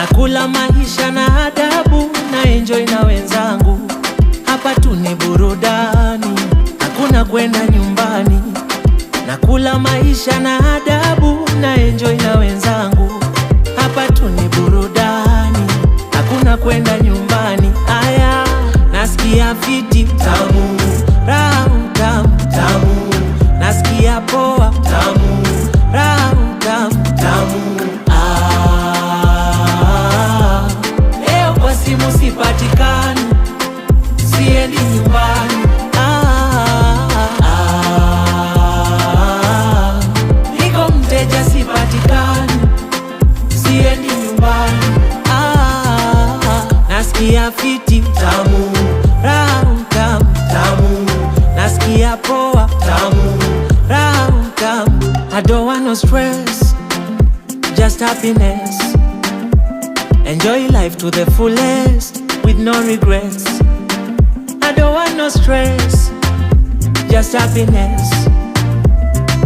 nakula maisha na adabu, na enjoy na wenzangu. Hapa tu ni burudani, hakuna kwenda nyumbani. Nakula maisha na adabu, na enjoy na wenzangu. Hapa tu ni burudani, hakuna kwenda nyumbani. Aya, nasikia fiti tamu, raha tamu tamu, nasikia poa tamu, raha tamu tamu. Leo kwa simu sipatikani, siendi nyumbani. Niko mteja sipatikani, siendi nyumbani. Nasikia fiti tamu, raha tamu tamu, nasikia poa tamu, raha tamu. I don't want no stress, just happiness. Enjoy life to the fullest with no regrets. I don't want no stress, just happiness.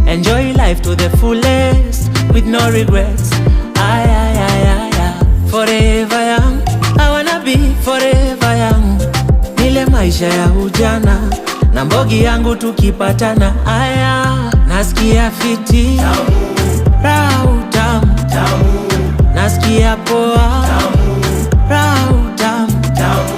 Enjoy life to the fullest with no regrets. Ay, ay, ay, ay, ay. Forever young, I wanna be forever young. Nile maisha ya ujana, na mbogi yangu tukipatana. Aya, nasikia fiti raha tamu tamu, nasikia poa raha tamu tamu.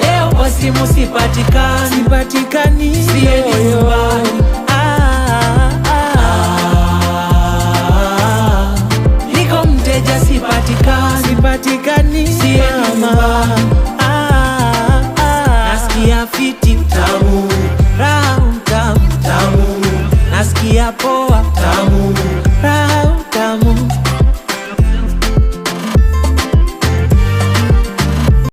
Leo kwa simu sipatikani, siendi nyumbani. Niko mteja sipatikani, siendi nyumbani. Nasikia fiti tamu, raha tamu tamu, nasikia poa tamu.